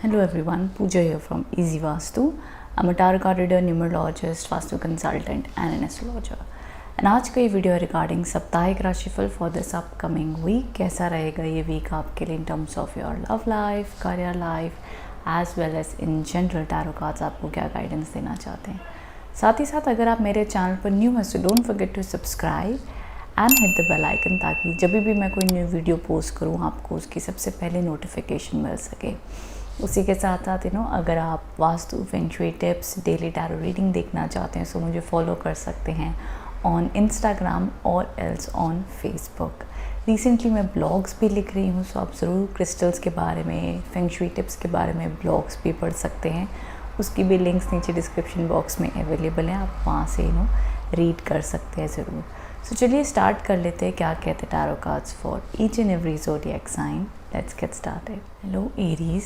Hello everyone, Pooja here from Easy Vastu. I'm a tarot card reader, numerologist, Vastu consultant and an astrologer. And आज का ये video है regarding साप्ताहिक राशिफल for this upcoming week. कैसा रहेगा ये वीक आपके लिए in terms of your love life, career life as well as in general. Tarot cards आपको क्या गाइडेंस देना चाहते हैं। साथ ही साथ अगर आप मेरे चैनल पर न्यू हैं so don't forget to subscribe and hit the bell icon, ताकि जब भी मैं कोई न्यू वीडियो पोस्ट करूँ आपको उसकी सबसे पहले नोटिफिकेशन मिल सके। उसी के साथ साथ अगर आप vastu feng shui tips, daily tarot reading देखना चाहते हैं तो मुझे फॉलो कर सकते हैं ऑन इंस्टाग्राम और एल्स ऑन फेसबुक। रिसेंटली मैं ब्लॉग्स भी लिख रही हूँ, सो आप ज़रूर क्रिस्टल्स के बारे में, फेंग शुई टिप्स के बारे में ब्लॉग्स भी पढ़ सकते हैं। उसकी भी लिंक्स नीचे डिस्क्रिप्शन बॉक्स में अवेलेबल हैं, आप वहाँ से रीड कर सकते हैं ज़रूर। सो चलिए स्टार्ट कर लेते हैं क्या कहते हैं tarot cards for each and every zodiac sign. Let's get started. Hello Aries.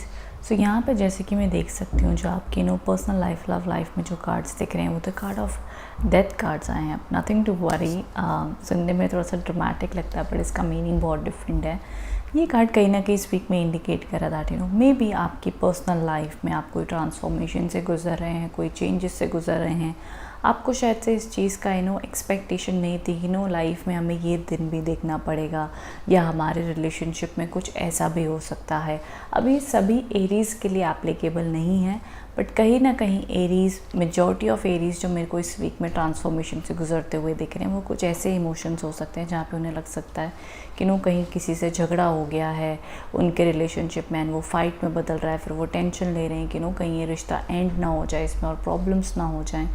So यहाँ पे जैसे कि मैं देख सकती हूँ जो आपकी पर्सनल लाइफ, लव लाइफ में जो कार्ड्स दिख रहे हैं वो तो कार्ड ऑफ डेथ कार्ड्स आए हैं। Nothing to worry. सुनने में थोड़ा सा ड्रामेटिक लगता है बट इसका मीनिंग बहुत डिफरेंट है। ये कार्ड कहीं ना कहीं इस वीक में इंडिकेट कर रहा था मे बी आपकी पर्सनल लाइफ में आप कोई ट्रांसफॉर्मेशन से गुजर रहे हैं, कोई चेंजेस से गुजर रहे हैं। आपको शायद से इस चीज़ का एक्सपेक्टेशन नहीं थी कि लाइफ में हमें ये दिन भी देखना पड़ेगा या हमारे रिलेशनशिप में कुछ ऐसा भी हो सकता है। अभी सभी एरीज़ के लिए एप्लीकेबल नहीं है बट कहीं ना कहीं एरीज़, मेजॉरिटी ऑफ एरीज़ जो मेरे को इस वीक में ट्रांसफॉर्मेशन से गुजरते हुए दिख रहे हैं वो कुछ ऐसे इमोशंस हो सकते हैं जहाँ पे उन्हें लग सकता है कि कहीं किसी से झगड़ा हो गया है उनके रिलेशनशिप में, वो फाइट में बदल रहा है, फिर वो टेंशन ले रहे हैं कि कहीं ये रिश्ता एंड ना हो जाए, इसमें और प्रॉब्लम्स ना हो जाएं।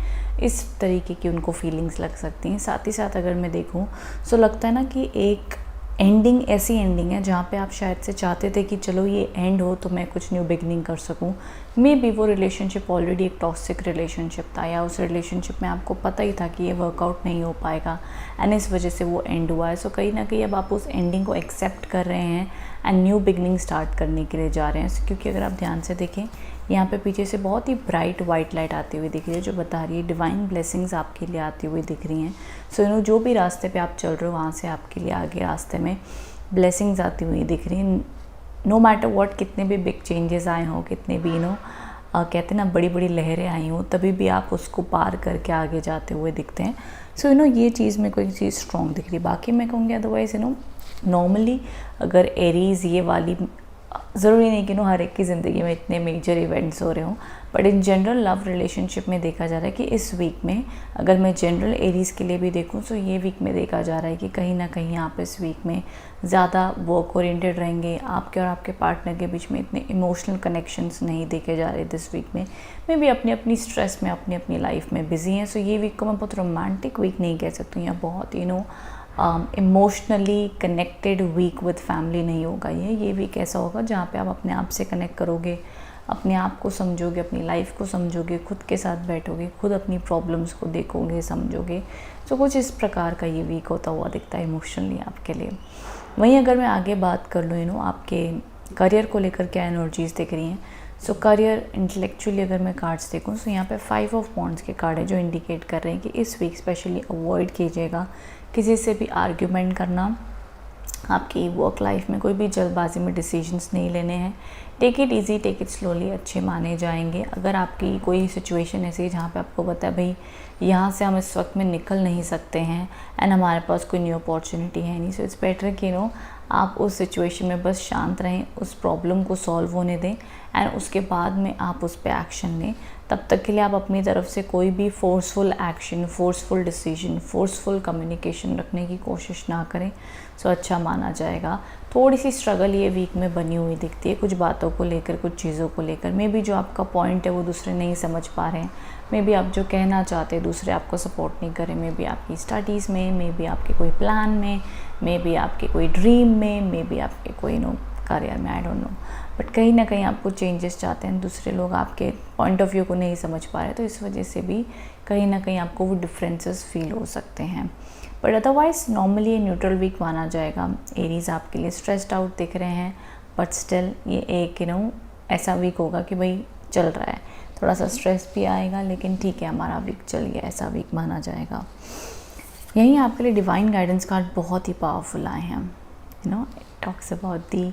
इस तरीके की उनको फीलिंग्स लग सकती हैं। साथ ही साथ अगर मैं देखूं सो लगता है कि एक एंडिंग ऐसी एंडिंग है जहाँ पे आप शायद से चाहते थे कि चलो ये एंड हो तो मैं कुछ न्यू बिगनिंग कर सकूं। मे बी वो रिलेशनशिप ऑलरेडी एक टॉक्सिक रिलेशनशिप था या उस रिलेशनशिप में आपको पता ही था कि ये वर्कआउट नहीं हो पाएगा एंड इस वजह से वो एंड हुआ है। सो कहीं ना कहीं अब आप उस एंडिंग को एक्सेप्ट कर रहे हैं एंड न्यू बिगनिंग स्टार्ट करने के लिए जा रहे हैं। क्योंकि अगर आप ध्यान से देखें यहाँ पे पीछे से बहुत ही ब्राइट वाइट लाइट आती हुई दिख रही है जो बता रही है डिवाइन ब्लेसिंग्स आपके लिए आती हुई दिख रही हैं। सो जो भी रास्ते पे आप चल रहे हो वहाँ से आपके लिए आगे रास्ते में ब्लेसिंग्स आती हुई दिख रही हैं। नो मैटर व्हाट, कितने भी बिग चेंजेस आए हों, कितने भी कहते हैं ना बड़ी बड़ी लहरें आई हों, तभी भी आप उसको पार करके आगे जाते हुए दिखते हैं। सो ये चीज़ में कोई चीज़ स्ट्रॉन्ग दिख रही है। बाकी मैं कहूँगी अदरवाइज़ नॉर्मली अगर एरीज़ ये वाली, ज़रूरी नहीं कि हर एक की ज़िंदगी में इतने मेजर इवेंट्स हो रहे हों but in general love relationship में देखा जा रहा है कि इस वीक में अगर मैं जनरल एरीज़ के लिए भी देखूं तो ये वीक में देखा जा रहा है कि कहीं ना कहीं आप इस वीक में ज़्यादा वर्क ओरिएंटेड रहेंगे। आपके और आपके पार्टनर के बीच में इतने इमोशनल कनेक्शंस नहीं देखे जा रहे दिस वीक में। मे भी अपनी अपनी स्ट्रेस में, अपनी अपनी लाइफ में बिजी हैं। सो ये वीक को मैं बहुत रोमांटिक वीक नहीं कह सकती हूँ या बहुत emotionally connected week with family नहीं होगा। ये वीक ऐसा होगा जहाँ पे आप अपने आप से कनेक्ट करोगे, अपने आप को समझोगे, अपनी लाइफ को समझोगे, खुद के साथ बैठोगे, खुद अपनी प्रॉब्लम्स को देखोगे, समझोगे। तो कुछ इस प्रकार का ये वीक होता हुआ दिखता है इमोशनली आपके लिए। वहीं अगर मैं आगे बात कर लूँ आपके करियर को लेकर क्या एनर्जीज़ दिख रही हैं। सो करियर इंटेलेक्चुअली अगर मैं कार्ड्स देखूँ तो यहाँ पे 5 ऑफ वॉन्ड्स के कार्ड है जो इंडिकेट कर रहे हैं कि इस वीक स्पेशली अवॉइड कीजिएगा किसी से भी आर्ग्यूमेंट करना। आपकी वर्क लाइफ में कोई भी जल्दबाजी में डिसीजंस नहीं लेने हैं। Take it easy, take it slowly, अच्छे माने जाएंगे। अगर आपकी कोई सिचुएशन ऐसी है जहाँ पे आपको पता है भाई यहाँ से हम इस वक्त में निकल नहीं सकते हैं एंड हमारे पास कोई न्यू अपॉर्चुनिटी है नहीं, सो इट्स बेटर कि आप उस सिचुएशन में बस शांत रहें, उस प्रॉब्लम को सॉल्व होने दें एंड उसके बाद में आप उस पर एक्शन लें। तब तक के लिए आप अपनी तरफ से कोई भी forceful action, forceful decision, forceful communication रखने की कोशिश ना करें। सो अच्छा माना जाएगा। थोड़ी सी स्ट्रगल ये वीक में बनी हुई दिखती है कुछ बातों को लेकर, कुछ चीज़ों को लेकर। मे बी जो आपका पॉइंट है वो दूसरे नहीं समझ पा रहे हैं। मे बी आप जो कहना चाहते हैं दूसरे आपको सपोर्ट नहीं करें। मे बी आपकी स्टडीज़ में, मे बी आपके कोई प्लान में, मे बी आपके कोई ड्रीम में, मे बी आपके कोई करियर में, आई डोंट नो। बट कहीं ना कहीं आपको चेंजेस चाहते हैं, दूसरे लोग आपके पॉइंट ऑफ व्यू को नहीं समझ पा रहे, तो इस वजह से भी कहीं ना कहीं आपको वो डिफरेंसेस फील हो सकते हैं। बट अदरवाइज नॉर्मली ये न्यूट्रल वीक माना जाएगा। एरीज आपके लिए स्ट्रेस्ड आउट दिख रहे हैं बट स्टिल ये एक ऐसा वीक होगा कि भाई चल रहा है, थोड़ा सा स्ट्रेस भी आएगा लेकिन ठीक है हमारा वीक चल गया, ऐसा वीक माना जाएगा। यहीं आपके लिए डिवाइन गाइडेंस कार्ड बहुत ही पावरफुल आए हैं। It talks about the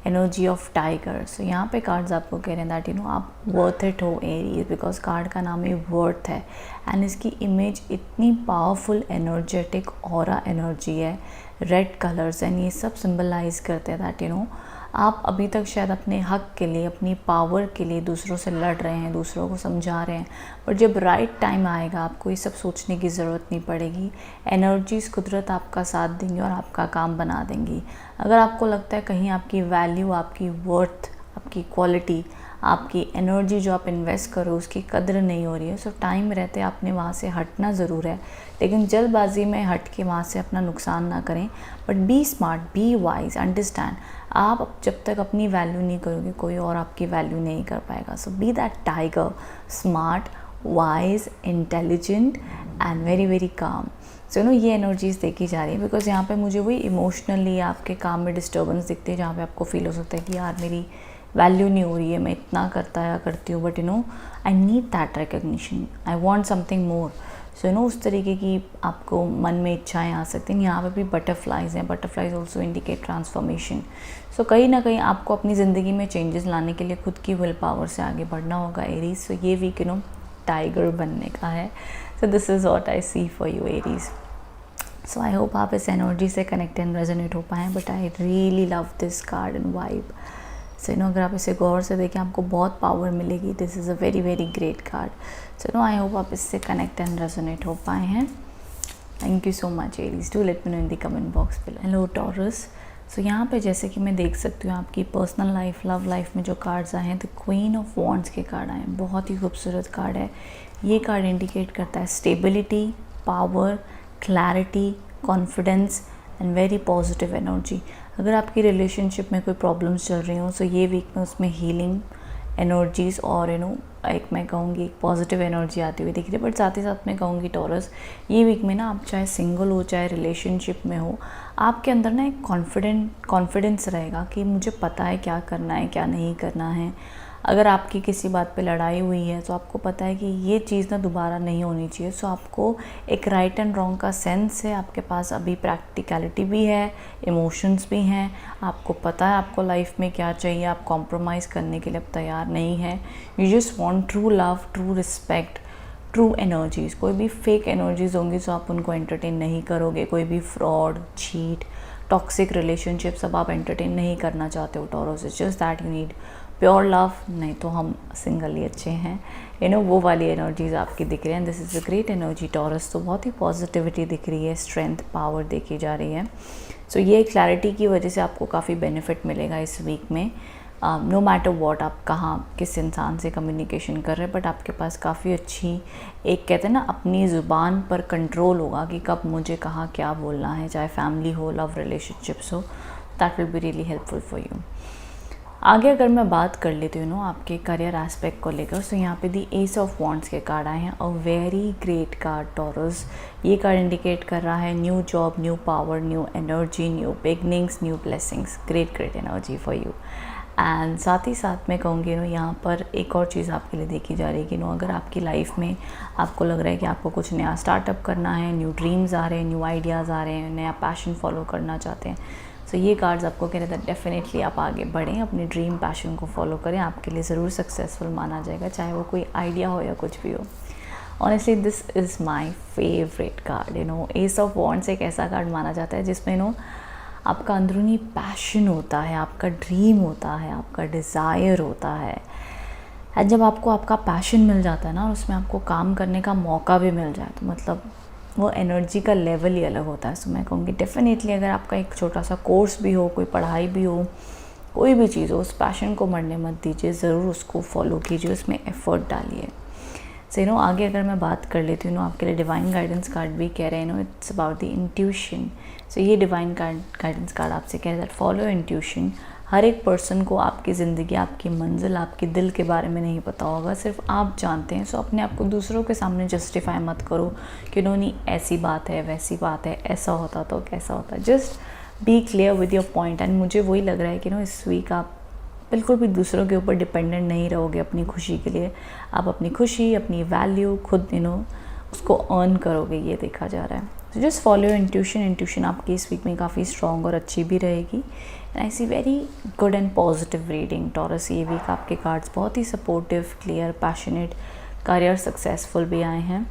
energy of tiger. So यहाँ पे कार्ड्स आपको कह रहे हैं दैट आप वर्थ इट हो एरीज, बिकॉज कार्ड का नाम ही वर्थ है एंड इसकी इमेज इतनी पावरफुल एनर्जेटिक ऑरा एनर्जी है, रेड कलर्स एंड ये सब सिंबलाइज करते हैं दैट आप अभी तक शायद अपने हक के लिए, अपनी पावर के लिए दूसरों से लड़ रहे हैं, दूसरों को समझा रहे हैं, बट जब राइट टाइम आएगा आपको ये सब सोचने की ज़रूरत नहीं पड़ेगी। एनर्जीज कुदरत आपका साथ देंगी और आपका काम बना देंगी। अगर आपको लगता है कहीं आपकी वैल्यू, आपकी वर्थ, आपकी क्वालिटी, आपकी एनर्जी जो आप इन्वेस्ट करो उसकी कदर नहीं हो रही है, सो टाइम रहते आपने वहाँ से हटना ज़रूर है, लेकिन जल्दबाजी में हट के वहाँ से अपना नुकसान ना करें। But be smart, be wise, understand आप जब तक अपनी वैल्यू नहीं करोगे कोई और आपकी वैल्यू नहीं कर पाएगा। So be that tiger, smart, wise, intelligent and very very calm. So ये एनर्जीज देखी जा रही है बिकॉज यहाँ पे मुझे वही इमोशनली आपके काम में डिस्टर्बेंस दिखती है जहाँ पे आपको फील हो सकता है कि यार मेरी वैल्यू नहीं हो रही है, मैं इतना करता या करती हूँ, but I need that recognition, I want something more. So उस तरीके की आपको मन में इच्छाएं आ सकती हैं। यहाँ पे भी बटरफ्लाइज हैं, बटरफ्लाइज ऑल्सो इंडिकेट ट्रांसफॉर्मेशन। सो कहीं ना कहीं आपको अपनी ज़िंदगी में चेंजेस लाने के लिए खुद की विल पावर से आगे बढ़ना होगा एरीज। सो ये वीक टाइगर बनने का है। So this is what I see for you Aries. So I hope आप इस एनर्जी से कनेक्ट एंड रेजोनेट हो पाएँ, but I really love this card and vibe. So अगर आप इसे गौर से देखें आपको बहुत पावर मिलेगी। This is a very very great card. So I hope आप इससे कनेक्ट एंड रेजोनेट हो पाए हैं। Thank you so much Aries. Do let me know in the comment box below. Hello Taurus. So यहाँ पे जैसे कि मैं देख सकती हूँ आपकी पर्सनल लाइफ, लव लाइफ में जो कार्ड्स आए हैं, द क्वीन ऑफ वॉन्ड्स के कार्ड आए हैं। बहुत ही खूबसूरत कार्ड है। ये कार्ड इंडिकेट करता है stability, power, clarity, confidence and very positive energy. अगर आपकी रिलेशनशिप में कोई प्रॉब्लम्स चल रही हो सो ये वीक में उसमें हीलिंग एनर्जीज़ और एक मैं कहूँगी एक पॉजिटिव एनर्जी आती हुई दिख रही है। बट साथ ही साथ मैं कहूँगी टॉरस, ये वीक में आप चाहे सिंगल हो चाहे रिलेशनशिप में हो, आपके अंदर एक कॉन्फिडेंस रहेगा कि मुझे पता है क्या करना है क्या नहीं करना है। अगर आपकी किसी बात पे लड़ाई हुई है तो आपको पता है कि ये चीज़ दोबारा नहीं होनी चाहिए। सो आपको एक राइट एंड रॉन्ग का सेंस है, आपके पास अभी प्रैक्टिकलिटी भी है, इमोशंस भी हैं, आपको पता है आपको लाइफ में क्या चाहिए, आप कॉम्प्रोमाइज़ करने के लिए अब तैयार नहीं है। You just want true love, true respect, true energies. कोई भी फेक एनर्जीज़ होंगी तो आप उनको एंटरटेन नहीं करोगे। कोई भी फ्रॉड, चीट, टॉक्सिक रिलेशनशिप सब आप एंटरटेन नहीं करना चाहते हो taurus. It's just that you need pure love, नहीं तो हम सिंगल ही अच्छे हैं। वो वाली एनर्जीज आपकी दिख रही हैं। This is a great energy taurus. तो बहुत ही पॉजिटिविटी दिख रही है, स्ट्रेंथ, पावर देखी जा रही है। सो ये क्लैरिटी की वजह से आपको काफ़ी बेनिफिट मिलेगा इस वीक में। नो मैटर वॉट आप कहाँ किस इंसान से कम्युनिकेशन कर रहे हैं, बट आपके पास काफ़ी अच्छी एक कहते हैं अपनी ज़ुबान पर कंट्रोल होगा कि कब मुझे कहाँ क्या बोलना है, चाहे फैमिली हो, लव रिलेशनशिप्स हो। That will be really helpful for you. आगे अगर मैं बात कर लेती हूँ आपके करियर एस्पेक्ट को लेकर, सो यहाँ पे दी एस ऑफ वॉन्ड्स के कार्ड आए हैं। A very great card taurus. ये कार्ड इंडिकेट कर रहा है new job, new power, new energy, new beginnings, new blessings. Great energy for you. And साथ ही साथ मैं कहूँगी यहाँ पर एक और चीज़ आपके लिए देखी जा रही है कि अगर आपकी लाइफ में आपको लग रहा है कि आपको कुछ नया स्टार्टअप करना है, न्यू ड्रीम्स आ रहे हैं, न्यू आइडियाज़ आ रहे हैं, नया पैशन फॉलो करना चाहते हैं, सो ये कार्ड्स आपको कह रहे थे डेफिनेटली आप आगे बढ़ें, अपने ड्रीम पैशन को फॉलो करें, आपके लिए ज़रूर सक्सेसफुल माना जाएगा, चाहे वो कोई आइडिया हो या कुछ भी हो। Honestly this is my favourite card. S of wands एक ऐसा कार्ड माना जाता है जिसमें आपका अंदरूनी पैशन होता है, आपका ड्रीम होता है, आपका डिज़ायर होता है। एंड जब आपको आपका पैशन मिल जाता है ना और उसमें आपको काम करने का मौका भी मिल जाए तो मतलब वो एनर्जी का लेवल ही अलग होता है। सो मैं कहूँगी डेफिनेटली अगर आपका एक छोटा सा कोर्स भी हो, कोई पढ़ाई भी हो, कोई भी चीज़ हो, उस पैशन को मरने मत दीजिए, ज़रूर उसको फॉलो कीजिए, उसमें एफर्ट डालिए। सो आगे अगर मैं बात कर लेती हूँ आपके लिए डिवाइन गाइडेंस कार्ड भी कह रहे हैं इट्स अबाउट द इंट्यूशन। सो ये डिवाइन गाइडेंस कार्ड आपसे कह रहा है फॉलो इंट्यूशन। हर एक पर्सन को आपकी ज़िंदगी, आपकी मंजिल, आपके दिल के बारे में नहीं पता होगा, सिर्फ आप जानते हैं। सो अपने आप को दूसरों के सामने जस्टिफाई मत करो कि नहीं ऐसी बात है, वैसी बात है, ऐसा होता तो कैसा होता। Just be clear with your point. And मुझे वही लग रहा है कि इस वीक आप बिल्कुल भी दूसरों के ऊपर डिपेंडेंट नहीं रहोगे अपनी खुशी के लिए। आप अपनी खुशी, अपनी वैल्यू खुद उसको अर्न करोगे, ये देखा जा रहा है। तो just follow your intuition. Intuition आपकी इस वीक में काफ़ी स्ट्रॉन्ग और अच्छी भी रहेगी। And I see very good and positive reading Taurus. ये वीक आपके कार्ड्स बहुत ही supportive, clear, passionate, career successful भी आए हैं,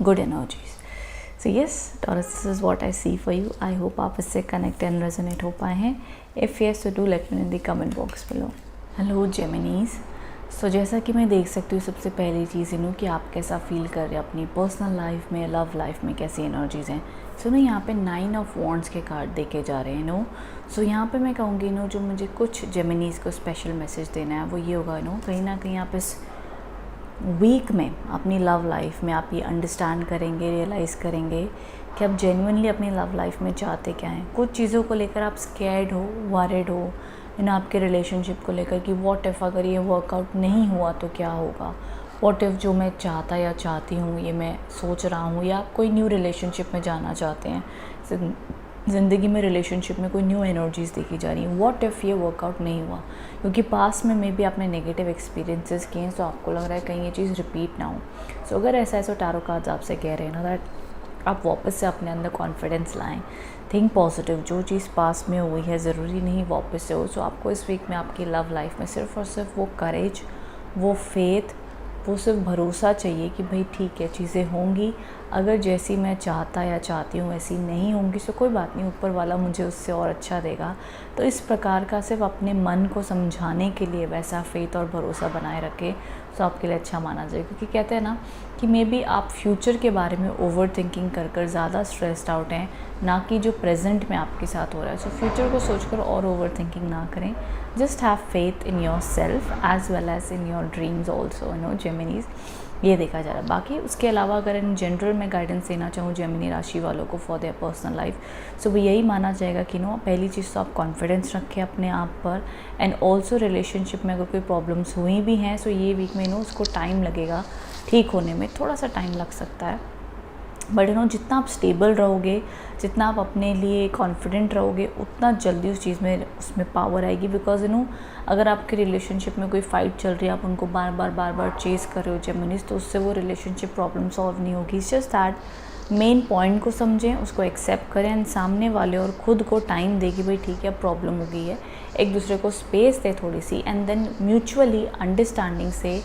good energies. So yes Taurus, this is what I see for you. I hope आप इससे कनेक्ट एंड रेजोनेट हो पाए हैं। इफ़ येस तो do let me in the comment box below. Hello Geminis. So जैसा कि मैं देख सकती हूँ, सबसे पहली चीज़ कि आप कैसा फील कर रहे हैं अपनी पर्सनल लाइफ में, लव लाइफ में कैसी एनर्जीज़ हैं। सो ना यहाँ पे 9 ऑफ वॉन्ड्स के कार्ड देखे जा रहे हैं सो यहाँ पे मैं कहूँगी जो मुझे कुछ जेमिनीज़ को स्पेशल मैसेज देना है वो ये होगा कहीं ना कहीं आप इस वीक में अपनी लव लाइफ में आप ये अंडरस्टैंड करेंगे, रियलाइज़ करेंगे कि आप जेन्युइनली अपनी लव लाइफ में चाहते क्या हैं। कुछ चीज़ों को लेकर आप स्कैर्ड हो, वरिड हो आपके रिलेशनशिप को लेकर कि व्हाट इफ़ अगर ये वर्कआउट नहीं हुआ तो क्या होगा, व्हाट इफ़ जो मैं चाहता या चाहती हूँ ये मैं सोच रहा हूँ, या आप कोई न्यू रिलेशनशिप में जाना चाहते हैं, ज़िंदगी में रिलेशनशिप में कोई न्यू एनर्जीज़ देखी जा रही हैं, व्हाट इफ़ ये वर्कआउट नहीं हुआ, क्योंकि पास में मे बी आपने नेगेटिव एक्सपीरियंसेस किए हैं, तो आपको लग रहा है कहीं ये चीज़ रिपीट ना हो। सो अगर ऐसा है तो टैरो कार्ड्स आपसे कह रहे हैं दैट आप वापस से अपने अंदर कॉन्फिडेंस लाएं, थिंक पॉजिटिव। जो चीज़ पास में हुई है ज़रूरी नहीं वापस से हो। सो आपको इस वीक में आपकी लव लाइफ में सिर्फ और सिर्फ वो करेज, वो फेथ, वो सिर्फ भरोसा चाहिए कि भाई ठीक है चीज़ें होंगी, अगर जैसी मैं चाहता या चाहती हूँ वैसी नहीं होंगी तो कोई बात नहीं, ऊपर वाला मुझे उससे और अच्छा देगा। तो इस प्रकार का सिर्फ अपने मन को समझाने के लिए वैसा फेथ और भरोसा बनाए रखें तो आपके लिए अच्छा माना जाए। क्योंकि कहते हैं ना कि मे बी आप फ्यूचर के बारे में ओवर थिंकिंग कर ज़्यादा स्ट्रेस्ड आउट हैं, ना कि जो प्रेजेंट में आपके साथ हो रहा है। सो फ्यूचर को सोचकर और ओवर थिंकिंग ना करें, just have faith in yourself as well as in your dreams also Geminis, ये देखा जा रहा है। बाकी उसके अलावा अगर इन जनरल में गाइडेंस देना चाहूँ जेमिनी राशि वालों को फॉर देयर पर्सनल लाइफ, सो वो यही माना जाएगा कि पहली चीज़ तो आप कॉन्फिडेंस रखें अपने आप पर, एंड ऑल्सो रिलेशनशिप में अगर कोई प्रॉब्लम्स हुई भी हैं सो ये वीक में उसको टाइम लगेगा ठीक होने में, थोड़ा सा टाइम लग सकता है, बट जितना आप स्टेबल रहोगे, जितना आप अपने लिए कॉन्फिडेंट रहोगे, उतना जल्दी उस चीज़ में उसमें पावर आएगी। बिकॉज अगर आपके रिलेशनशिप में कोई फ़ाइट चल रही है, आप उनको बार बार चेस कर रहे हो जेमिनीज़, तो उससे वो रिलेशनशिप प्रॉब्लम सॉल्व नहीं होगी। It's just that main point को समझें, उसको एक्सेप्ट करें, एंड सामने वाले और ख़ुद को टाइम दे कि भाई ठीक है प्रॉब्लम हो गई है, एक दूसरे को स्पेस दे थोड़ी सी, एंड देन म्यूचुअली अंडरस्टैंडिंग से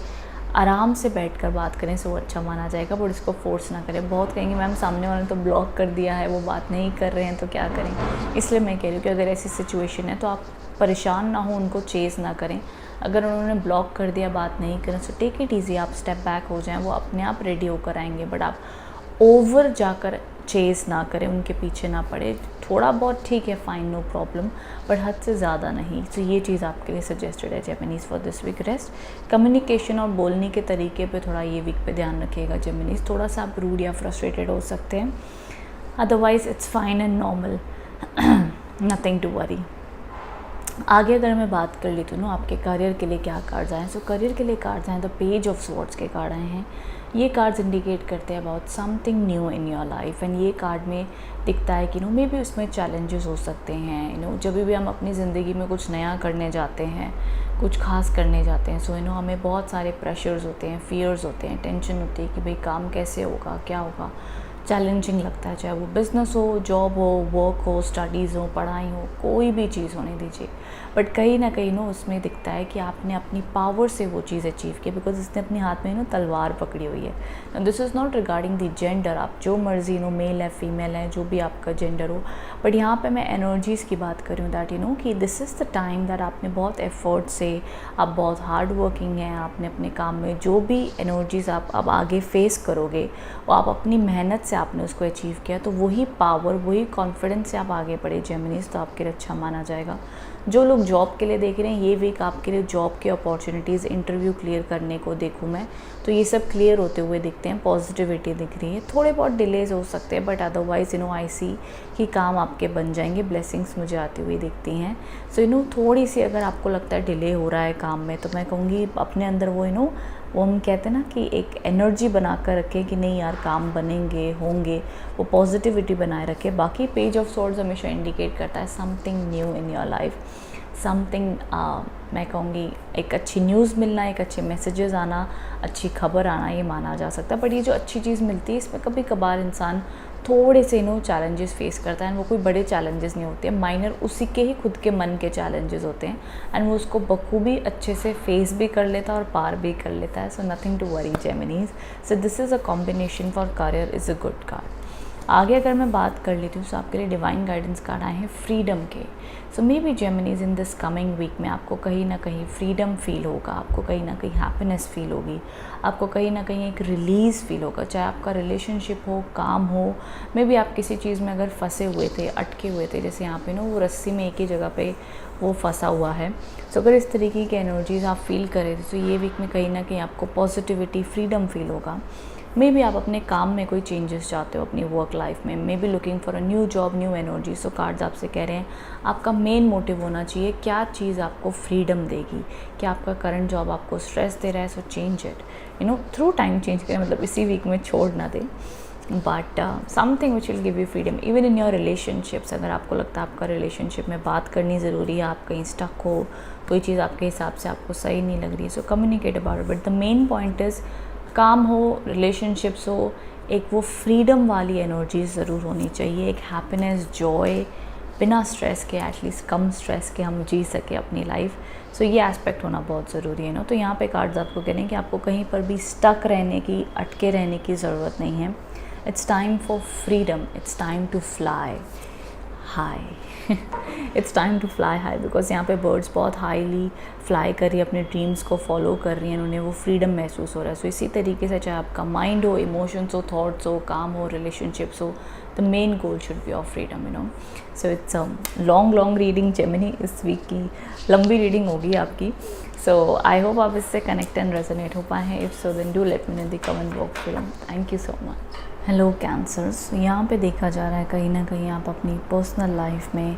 आराम से बैठकर बात करें, सो अच्छा माना जाएगा। बट इसको फोर्स ना करें। बहुत कहेंगे मैम सामने वाले ने तो ब्लॉक कर दिया है, वो बात नहीं कर रहे हैं तो क्या करें। इसलिए मैं कह रही हूँ कि अगर ऐसी सिचुएशन है तो आप परेशान ना हो, उनको चेज़ ना करें। अगर उन्होंने ब्लॉक कर दिया, बात नहीं करें, सो टेक इट ईजी, आप स्टेप बैक हो जाएं, वो अपने आप रेडी होकर आएंगे। बट आप ओवर जाकर चेज़ ना करें, उनके पीछे ना पड़े। थोड़ा बहुत ठीक है, फाइन, नो प्रॉब्लम, बट हद से ज़्यादा नहीं। तो ये चीज़ आपके लिए सजेस्टेड है Geminis for this week. Rest communication और बोलने के तरीके पे थोड़ा ये वीक पे ध्यान रखिएगा जेमिनीज़। थोड़ा सा आप रूड या फ्रस्ट्रेटेड हो सकते हैं, otherwise it's fine and normal, nothing to worry. आगे अगर मैं बात कर लेती हूँ आपके करियर के लिए क्या कार्ड्स आए हैं। सो करियर के लिए कार्ड्स आए तो पेज ऑफ स्वॉर्ड्स के कार्ड आए हैं। ये कार्ड्स इंडिकेट करते हैं about something new in your life, and ये कार्ड में दिखता है कि मे बी उसमें चैलेंजेस हो सकते हैं। जब भी हम अपनी ज़िंदगी में कुछ नया करने जाते हैं, कुछ खास करने जाते हैं, सो हमें बहुत सारे प्रेशर्स होते हैं, फियर्स होते हैं, टेंशन होती है कि भाई काम कैसे होगा, क्या होगा, चैलेंजिंग लगता है। चाहे वो बिज़नेस हो, जॉब हो, वर्क हो, स्टडीज़ हो, पढ़ाई हो, कोई भी चीज़ होने दीजिए, बट कहीं ना कहीं उसमें दिखता है कि आपने अपनी पावर से वो चीज़ अचीव की, बिकॉज इसने अपने हाथ में तलवार पकड़ी हुई है। This is not regarding the gender, आप जो मर्जी मेल है, फीमेल है, जो भी आपका जेंडर हो, बट यहाँ पे मैं एनर्जीज़ की बात कर रही हूँ दैट कि this is the time that आपने बहुत एफर्ट से, आप बहुत हार्ड वर्किंग हैं, आपने अपने काम में जो भी एनर्जीज़ आप अब आगे फेस करोगे, वो आप अपनी मेहनत से आपने उसको अचीव किया, तो वही पावर, वही कॉन्फिडेंस से आप आगे बढ़े जेमिनीज़, तो आपके लिए अच्छा माना जाएगा। जो लोग जॉब के लिए देख रहे हैं, ये वीक आपके लिए जॉब के अपॉर्चुनिटीज़, इंटरव्यू क्लियर करने को देखूँ मैं तो ये सब क्लियर होते हुए दिखते हैं, पॉजिटिविटी दिख रही है। थोड़े बहुत डिलेज हो सकते हैं, बट अदरवाइज़ आई सी कि काम आपके बन जाएंगे, ब्लेसिंग्स मुझे आती हुई दिखती हैं। सो थोड़ी सी अगर आपको लगता है डिले हो रहा है काम में, तो मैं कहूँगी अपने अंदर वो वो हम कहते हैं ना कि एक एनर्जी बना कर रखें कि नहीं यार काम बनेंगे, होंगे, वो पॉजिटिविटी बनाए रखें। बाकी पेज ऑफ स्वॉर्ड्स हमेशा इंडिकेट करता है something new in your life, something मैं कहूँगी एक अच्छी न्यूज़ मिलना, एक अच्छे मैसेजेस आना, अच्छी खबर आना, ये माना जा सकता है। बट ये जो अच्छी चीज़ मिलती है, इसमें कभी कभार इंसान थोड़े से चैलेंजेस फेस करता है, एंड वो कोई बड़े चैलेंजेस नहीं होते हैं, माइनर उसी के ही खुद के मन के चैलेंजेस होते हैं, एंड वो उसको बखूबी अच्छे से फेस भी कर लेता है और पार भी कर लेता है. So nothing to worry Geminis. So this is a combination for career, is a good card. आगे अगर मैं बात कर लेती हूँ, तो आपके लिए डिवाइन गाइडेंस कार्ड आए हैं फ्रीडम के. So maybe Geminis in this coming week में आपको कहीं ना कहीं फ्रीडम फील होगा, आपको कहीं ना कहीं हैप्पीनेस फील होगी, आपको कहीं ना कहीं एक रिलीज़ फील होगा, चाहे आपका रिलेशनशिप हो, काम हो, मे बी आप किसी चीज़ में अगर फंसे हुए थे, अटके हुए थे, जैसे यहाँ पे वो रस्सी में एक ही जगह पे वो फंसा हुआ है. सो अगर इस तरीके की एनर्जीज़ आप फील करें तो ये वीक में कहीं ना कहीं आपको पॉजिटिविटी, फ्रीडम फील होगा. मे बी आप अपने काम में कोई चेंजेस चाहते हो अपनी वर्क लाइफ में, may be looking for a new job, new energy. So cards आपसे कह रहे हैं आपका मेन मोटिव होना चाहिए क्या चीज़ आपको फ्रीडम देगी, क्या आपका करंट जॉब आपको स्ट्रेस दे रहा है, so change it through time change करें, मतलब इसी वीक में छोड़ ना दें. But something which will give you freedom even in your relationships. अगर आपको लगता है आपका रिलेशनशिप में बात करनी ज़रूरी है, आप कहीं स्टक हो, कोई चीज़ आपके हिसाब से आपको सही नहीं लग रही है, so communicate about it. But the main point is calm हो, रिलेशनशिप्स हो, एक वो फ्रीडम वाली एनर्जी ज़रूर होनी चाहिए, एक हैप्पीनेस, जॉय, बिना स्ट्रेस के, एटलीस्ट कम स्ट्रेस के हम जी सके अपनी लाइफ. सो ये एस्पेक्ट होना बहुत ज़रूरी है तो यहाँ पे कार्ड्स आपको कह रहे हैं कि आपको कहीं पर भी स्टक रहने की, अटके रहने की ज़रूरत नहीं है. It's time for freedom, it's time to fly high. It's time to fly high because यहाँ पे बर्ड्स बहुत हाईली फ्लाई कर रही है, अपने ड्रीम्स को फॉलो कर रही हैं, उन्हें वो फ्रीडम महसूस हो रहा है. सो इसी तरीके से चाहे आपका माइंड हो, इमोशंस हो, थॉट्स हो, काम हो, रिलेशनशिप्स हो, the main goal should be of freedom so it's long reading Gemini. इस वीक की लंबी रीडिंग होगी आपकी. सो आई होप आप इससे कनेक्ट एंड रेजोनेट हो पाए हैं. If so then do let me know in the comment box below. Thank you so much. Hello Cancers. यहाँ पे देखा जा रहा है कहीं ना कहीं आप अपनी पर्सनल लाइफ में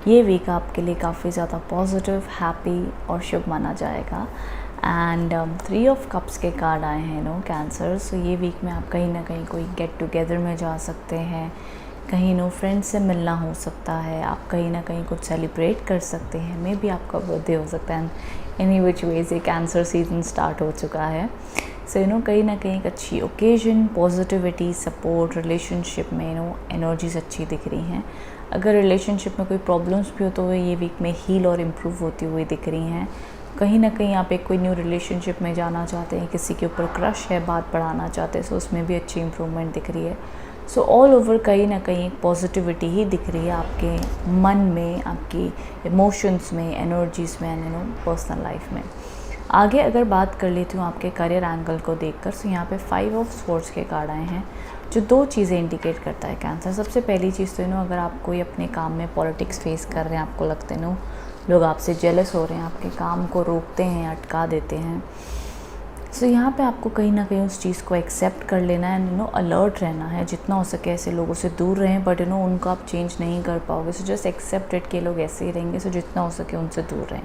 ये वीक आपके लिए काफ़ी ज़्यादा पॉजिटिव, हैप्पी और शुभ माना जाएगा. एंड 3 ऑफ कप्स के कार्ड आए हैं कैंसर्स. तो ये वीक में आप कहीं ना कहीं कोई गेट टुगेदर में जा सकते हैं, कहीं फ्रेंड्स से मिलना हो सकता है, आप कहीं ना कहीं कुछ सेलिब्रेट कर सकते हैं, मे बी आपका बर्थडे हो सकता है. एनी विच वेज ये कैंसर सीजन स्टार्ट हो चुका है. सो कहीं ना कहीं एक अच्छी ओकेजन, पॉजिटिविटी, सपोर्ट, रिलेशनशिप में एनर्जीज अच्छी दिख रही हैं. अगर रिलेशनशिप में कोई प्रॉब्लम्स भी हो तो ये वीक में हील और इम्प्रूव होती हुई दिख रही हैं. कहीं ना कहीं आप एक कोई न्यू रिलेशनशिप में जाना चाहते हैं, किसी के ऊपर क्रश है, बात बढ़ाना चाहते हैं, सो उसमें भी अच्छी इम्प्रूवमेंट दिख रही है. सो ऑल ओवर कहीं ना कहीं एक पॉजिटिविटी ही दिख रही है आपके मन में, आपकी इमोशंस में, एनर्जीज़ में, पर्सनल लाइफ में. आगे अगर बात कर लेती हूँ आपके करियर एंगल को देखकर, सो यहाँ पे 5 ऑफ स्वॉर्ड्स के कार्ड आए हैं जो 2 चीज़ें इंडिकेट करता है कैंसर. सबसे पहली चीज़ तो अगर आप कोई अपने काम में पॉलिटिक्स फेस कर रहे हैं, आपको लगते हैं लोग आपसे जेलस हो रहे हैं, आपके काम को रोकते हैं, अटका देते हैं, सो यहाँ पे आपको कहीं ना कहीं उस चीज़ को एक्सेप्ट कर लेना है, अलर्ट रहना है, जितना हो सके ऐसे लोगों से दूर रहें. बट उनको आप चेंज नहीं कर पाओगे, सो जस्ट एक्सेप्टेड के लोग ऐसे ही रहेंगे, सो जितना हो सके उनसे दूर रहें.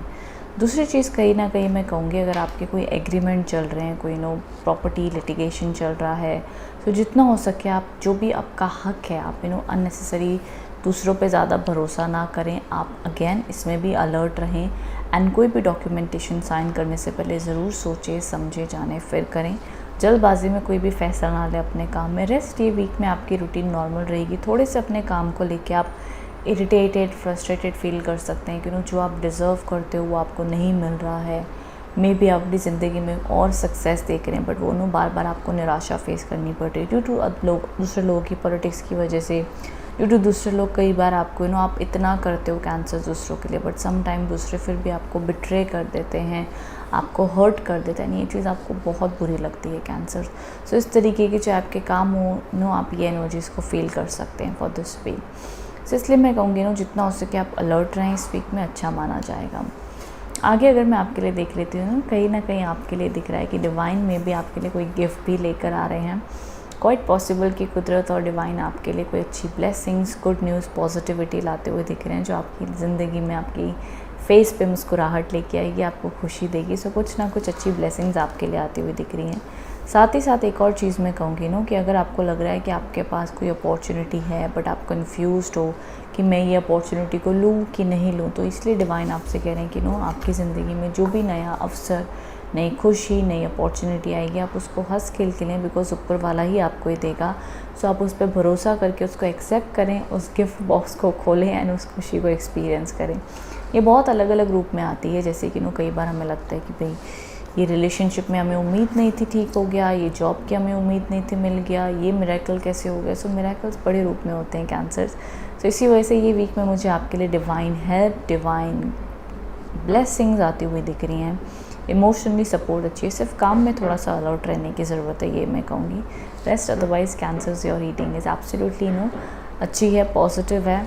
दूसरी चीज़ कहीं ना कहीं मैं कहूँगी, अगर आपके कोई एग्रीमेंट चल रहे हैं, कोई प्रॉपर्टी लिटिगेशन चल रहा है, तो जितना हो सके आप जो भी आपका हक है, आप अननेसेसरी दूसरों पे ज़्यादा भरोसा ना करें. आप अगेन इसमें भी अलर्ट रहें. एंड कोई भी डॉक्यूमेंटेशन साइन करने से पहले ज़रूर सोचें, समझे, जाने फिर करें. जल्दबाजी में कोई भी फैसला ना लें अपने काम में. रेस्ट ये वीक में आपकी रूटीन नॉर्मल रहेगी. थोड़े से अपने काम को लेके आप इरिटेटेड, फ्रस्ट्रेटेड फील कर सकते हैं कि जो आप डिज़र्व करते हो वो आपको नहीं मिल रहा है. मे बी आप अपनी ज़िंदगी में और सक्सेस देख रहे हैं, बट वो बार बार आपको निराशा फेस करनी पड़ रही है ड्यू टू दूसरे लोगों की पॉलिटिक्स की वजह से, ड्यू टू दूसरे लोग. कई बार आपको आप इतना करते हो कैंसर दूसरों के लिए, बट सम टाइम दूसरे फिर भी आपको बिट्रे कर देते हैं, आपको हर्ट कर देते हैं. ये चीज़ आपको बहुत बुरी लगती है कैंसर. सो इस तरीके के चाहे आपके काम हो आप ये एनर्जीज़ को फील कर सकते हैं फॉर दिस वीक. सो इसलिए मैं कहूँगी जितना हो सके आप अलर्ट रहें. इस वीक में अच्छा माना जाएगा. आगे अगर मैं आपके लिए देख लेती हूँ, कहीं ना कहीं आपके लिए दिख रहा है कि डिवाइन में भी आपके लिए कोई गिफ्ट भी लेकर आ रहे हैं. क्वाइट पॉसिबल कि कुदरत और डिवाइन आपके लिए कोई अच्छी ब्लेसिंग्स, गुड न्यूज़, पॉजिटिविटी लाते हुए दिख रहे हैं, जो आपकी ज़िंदगी में आपकी फेस पे मुस्कुराहट लेके आएगी, आपको खुशी देगी. सो कुछ ना कुछ अच्छी ब्लेसिंग्स आपके लिए आती हुई दिख रही हैं. साथ ही साथ एक और चीज़ मैं कहूँगी कि अगर आपको लग रहा है कि आपके पास कोई अपॉर्चुनिटी है बट आप कंफ्यूज्ड हो कि मैं ये अपॉर्चुनिटी को लूँ कि नहीं लूँ, तो इसलिए डिवाइन आपसे कह रहे हैं कि आपकी ज़िंदगी में जो भी नया अवसर, नई खुशी, नई अपॉर्चुनिटी आएगी, आप उसको हंस खेल के लें, बिकॉज ऊपर वाला ही आपको ही देगा। सो आप उस पर भरोसा करके उसको एक्सेप्ट करें, उस गिफ्ट बॉक्स को खोलें एंड उस खुशी को एक्सपीरियंस करें। ये बहुत अलग अलग रूप में आती है, जैसे कि कई बार हमें लगता है कि भाई ये रिलेशनशिप में हमें उम्मीद नहीं थी ठीक हो गया, ये जॉब की हमें उम्मीद नहीं थी मिल गया, ये मिरेकल कैसे हो गया। सो मिरेकल्स बड़े रूप में होते हैं कैंसर्स। तो इसी वजह से ये वीक में मुझे आपके लिए डिवाइन हेल्प, डिवाइन ब्लेसिंग्स आती हुई दिख रही हैं। इमोशनली सपोर्ट अच्छी है, सिर्फ काम में थोड़ा सा अलर्ट रहने की ज़रूरत है, ये मैं कहूँगी। Rest otherwise Cancers your reading is absolutely अच्छी है, पॉजिटिव है,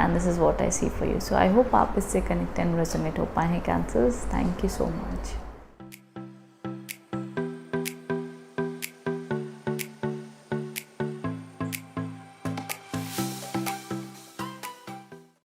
and this is what I see for you. So I hope आप इससे कनेक्ट एंड रेजोनेट हो पाए हैं Cancers. Thank you so much.